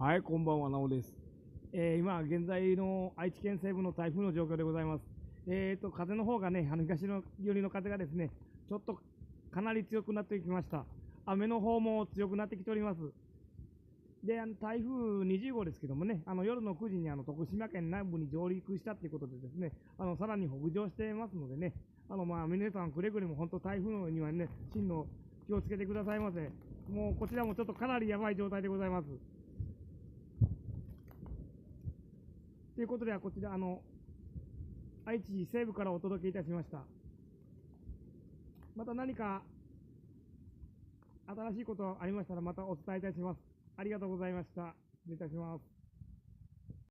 はい、こんばんは、なおです。今現在の愛知県西部の台風の状況でございます。風の方がね、東の寄りの風がですね、ちょっとかなり強くなってきました。雨の方も強くなってきております。で、台風20号ですけどもね、夜の9時に徳島県南部に上陸したということでですね、さらに北上してますのでね、皆さんくれぐれも本当台風にはね、進路気をつけてくださいませ。もうこちらもちょっとかなりやばい状態でございます。ということでは、こちら、愛知西部からお届けいたしました。また何か新しいことありましたら、またお伝えいたします。ありがとうございました。失礼いたします。